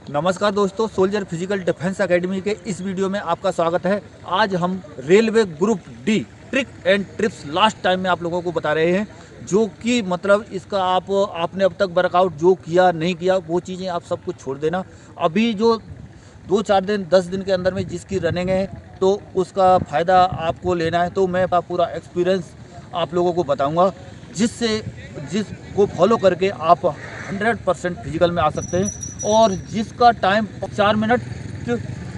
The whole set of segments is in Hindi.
नमस्कार दोस्तों, सोल्जर फिजिकल डिफेंस एकेडमी के इस वीडियो में आपका स्वागत है। आज हम railway group D trick and trips last time में आप लोगों को बता रहे हैं, जो कि मतलब इसका आपने अब तक वर्कआउट जो किया नहीं किया वो चीज़ें आप सब कुछ छोड़ देना। अभी जो 2-4 दिन 10 दिन के अंदर में जिसकी रनिंग है तो उसका फ़ायदा आपको लेना है। तो मैं पूरा एक्सपीरियंस आप लोगों को बताऊँगा, जिसको फॉलो करके आप 100% फिजिकल में आ सकते हैं। और जिसका टाइम 4 मिनट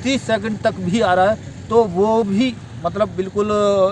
30 सेकंड तक भी आ रहा है तो वो भी मतलब बिल्कुल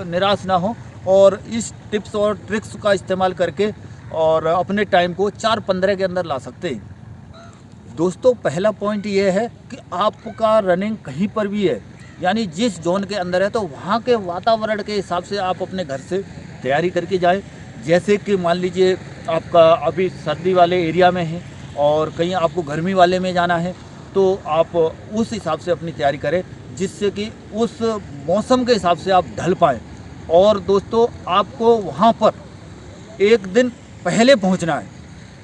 निराश ना हो और इस टिप्स और ट्रिक्स का इस्तेमाल करके और अपने टाइम को 4:15 के अंदर ला सकते हैं। दोस्तों, पहला पॉइंट ये है कि आपका रनिंग कहीं पर भी है, यानी जिस जोन के अंदर है तो वहाँ के वातावरण के हिसाब से आप अपने घर से तैयारी करके जाएं। जैसे कि मान लीजिए आपका अभी सर्दी वाले एरिया में है और कहीं आपको गर्मी वाले में जाना है, तो आप उस हिसाब से अपनी तैयारी करें, जिससे कि उस मौसम के हिसाब से आप ढल पाएँ। और दोस्तों, आपको वहाँ पर एक दिन पहले पहुँचना है।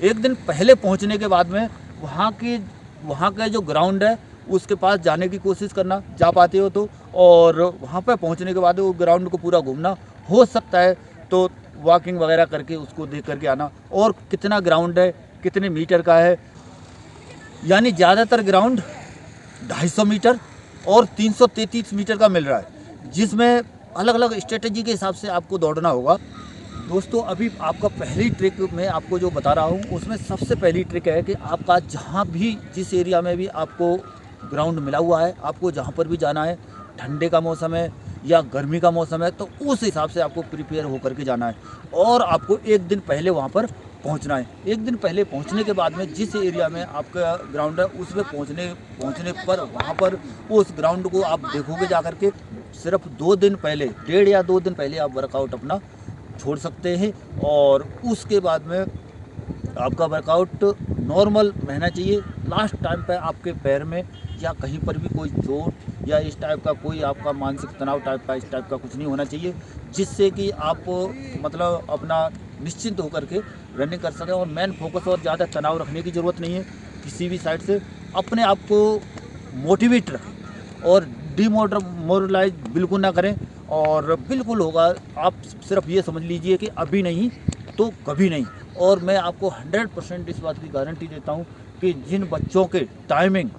एक दिन पहले पहुँचने के बाद में वहाँ का जो ग्राउंड है उसके पास जाने की कोशिश करना, जा पाते हो तो। और वहाँ पर पहुँचने के बाद वो ग्राउंड को पूरा घूमना, हो सकता है तो वॉकिंग वगैरह करके उसको देख करके आना। और कितना ग्राउंड है, कितने मीटर का है, यानी ज़्यादातर ग्राउंड 250 मीटर और 333 मीटर का मिल रहा है, जिसमें अलग अलग स्ट्रेटजी के हिसाब से आपको दौड़ना होगा। दोस्तों, अभी आपका पहली ट्रिक मैं आपको जो बता रहा हूँ उसमें सबसे पहली ट्रिक है कि आपका जहाँ भी जिस एरिया में भी आपको ग्राउंड मिला हुआ है, आपको जहाँ पर भी जाना है, ठंडे का मौसम है या गर्मी का मौसम है, तो उस हिसाब से आपको प्रिपेयर होकर के जाना है और आपको एक दिन पहले वहाँ पर पहुंचना है। एक दिन पहले पहुंचने के बाद में जिस एरिया में आपका ग्राउंड है उसमें पहुंचने पर वहाँ पर उस ग्राउंड को आप देखोगे जा कर के। सिर्फ 2 दिन पहले, 1.5 या 2 दिन पहले आप वर्कआउट अपना छोड़ सकते हैं और उसके बाद में आपका वर्कआउट नॉर्मल रहना चाहिए। लास्ट टाइम पे आपके पैर में या कहीं पर भी कोई चोट या इस टाइप का कोई आपका मानसिक तनाव टाइप का इस टाइप का कुछ नहीं होना चाहिए, जिससे कि आप मतलब अपना निश्चिंत होकर के रनिंग कर सकें। और मेन फोकस और ज़्यादा तनाव रखने की ज़रूरत नहीं है किसी भी साइड से। अपने आप को मोटिवेट रखें और डिमोरलाइज बिल्कुल ना करें। और बिल्कुल होगा, आप सिर्फ ये समझ लीजिए कि अभी नहीं तो कभी नहीं। और मैं आपको 100% इस बात की गारंटी देता हूँ कि जिन बच्चों के टाइमिंग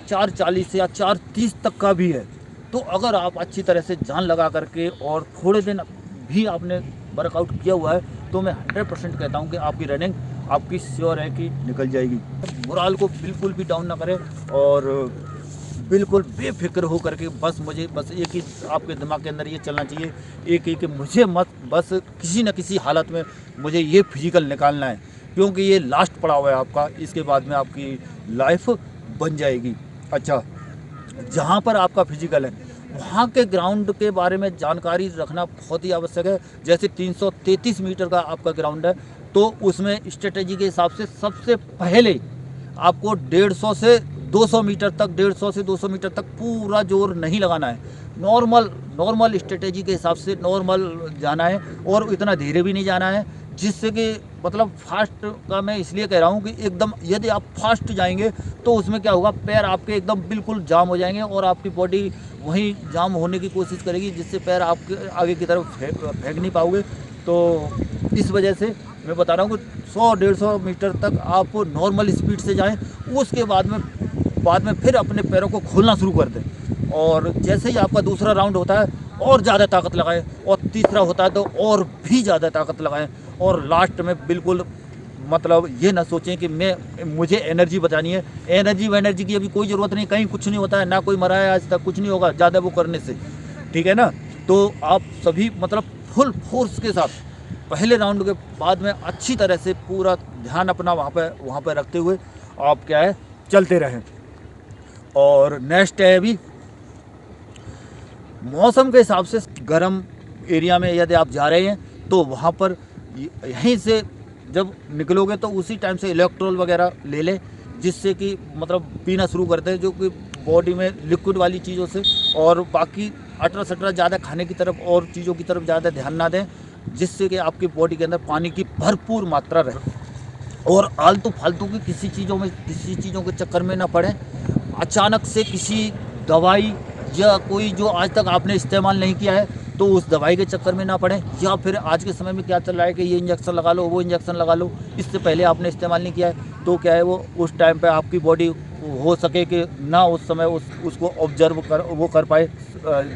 4:40 या 4:30 तक का भी है, तो अगर आप अच्छी तरह से जान लगा करके और थोड़े दिन भी आपने वर्कआउट किया हुआ है, तो मैं 100% कहता हूँ कि आपकी रनिंग आपकी श्योर है कि निकल जाएगी। मोराल को बिल्कुल भी डाउन ना करें और बिल्कुल बेफिक्र हो करके बस एक ही आपके दिमाग के अंदर ये चलना चाहिए, एक ही कि मुझे बस किसी न किसी हालत में मुझे ये फिजिकल निकालना है, क्योंकि ये लास्ट पड़ा हुआ है आपका। इसके बाद में आपकी लाइफ बन जाएगी। अच्छा, जहाँ पर आपका फिजिकल है वहाँ के ग्राउंड के बारे में जानकारी रखना बहुत ही आवश्यक है। जैसे 333 मीटर का आपका ग्राउंड है, तो उसमें स्ट्रेटेजी के हिसाब से सबसे पहले आपको 150 से 200 मीटर तक 150 से 200 मीटर तक पूरा जोर नहीं लगाना है। नॉर्मल स्ट्रेटेजी के हिसाब से नॉर्मल जाना है और इतना धीरे भी नहीं जाना है, जिससे कि मतलब फास्ट का मैं इसलिए कह रहा हूँ कि एकदम यदि आप फास्ट जाएंगे तो उसमें क्या होगा, पैर आपके एकदम बिल्कुल जाम हो जाएंगे और आपकी बॉडी वहीं जाम होने की कोशिश करेगी, जिससे पैर आपके आगे की तरफ फेंक नहीं पाओगे। तो इस वजह से मैं बता रहा हूँ कि 100-150 मीटर तक आप नॉर्मल स्पीड से जाएं। उसके बाद में फिर अपने पैरों को खोलना शुरू कर दें और जैसे ही आपका दूसरा राउंड होता है और ज़्यादा ताकत लगाएं और तीसरा होता है तो और भी ज़्यादा ताकत लगाएं। और लास्ट में बिल्कुल मतलब ये ना सोचें कि मुझे एनर्जी बचानी है। एनर्जी की अभी कोई ज़रूरत नहीं, कहीं कुछ नहीं होता है, ना कोई मरा है आज तक, कुछ नहीं होगा ज़्यादा वो करने से, ठीक है ना। तो आप सभी मतलब फुल फोर्स के साथ पहले राउंड के बाद में अच्छी तरह से पूरा ध्यान अपना वहाँ पर रखते हुए आप क्या है चलते रहें। और नेक्स्ट है अभी मौसम के हिसाब से गर्म एरिया में यदि आप जा रहे हैं तो वहाँ पर यहीं से जब निकलोगे तो उसी टाइम से इलेक्ट्रोल वगैरह ले लें, जिससे कि मतलब पीना शुरू करते हैं, जो कि बॉडी में लिक्विड वाली चीज़ों से। और बाकी अटरा सटरा ज़्यादा खाने की तरफ और चीज़ों की तरफ ज़्यादा ध्यान ना दें, जिससे कि आपकी बॉडी के अंदर पानी की भरपूर मात्रा रहे। और आलतू फालतू की किसी चीज़ों के चक्कर में ना पड़े। अचानक से किसी दवाई या कोई जो आज तक आपने इस्तेमाल नहीं किया है तो उस दवाई के चक्कर में ना पड़े, या फिर आज के समय में क्या चल रहा है कि ये इंजेक्शन लगा लो, वो इंजेक्शन लगा लो, इससे पहले आपने इस्तेमाल नहीं किया है तो क्या है वो उस टाइम पे आपकी बॉडी हो सके कि ना उस समय उसको ऑब्जर्व कर पाए,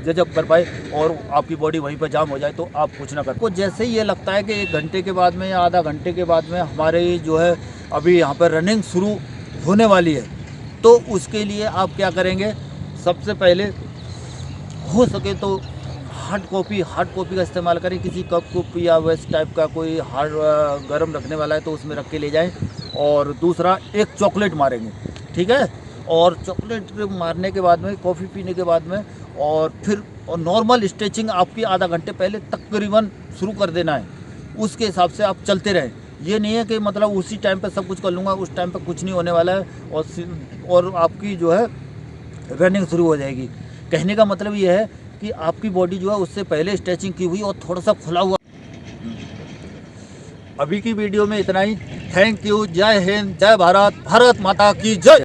जजब कर पाए और आपकी बॉडी वहीं पर जाम हो जाए तो आप कुछ ना कर। को जैसे ही ये लगता है कि 1 घंटे के बाद में या आधा घंटे के बाद में हमारे जो है अभी यहाँ पर रनिंग शुरू होने वाली है, तो उसके लिए आप क्या करेंगे, सबसे पहले हो सके तो हार्ड कॉफ़ी का इस्तेमाल करें। किसी कप या वैसे टाइप का कोई हार्ड गर्म रखने वाला है तो उसमें रख के ले जाएं। और दूसरा एक चॉकलेट मारेंगे, ठीक है। और चॉकलेट मारने के बाद में, कॉफ़ी पीने के बाद में, और फिर नॉर्मल स्ट्रेचिंग आपकी आधा घंटे पहले तकरीबन शुरू कर देना है। उसके हिसाब से आप चलते रहें। ये नहीं है कि मतलब उसी टाइम पे सब कुछ कर लूँगा, उस टाइम पे कुछ नहीं होने वाला है और आपकी जो है रनिंग शुरू हो जाएगी। कहने का मतलब ये है कि आपकी बॉडी जो है उससे पहले स्ट्रेचिंग की हुई और थोड़ा सा खुला हुआ। अभी की वीडियो में इतना ही। Thank you. जय हिंद, जय भारत, भारत माता की जय।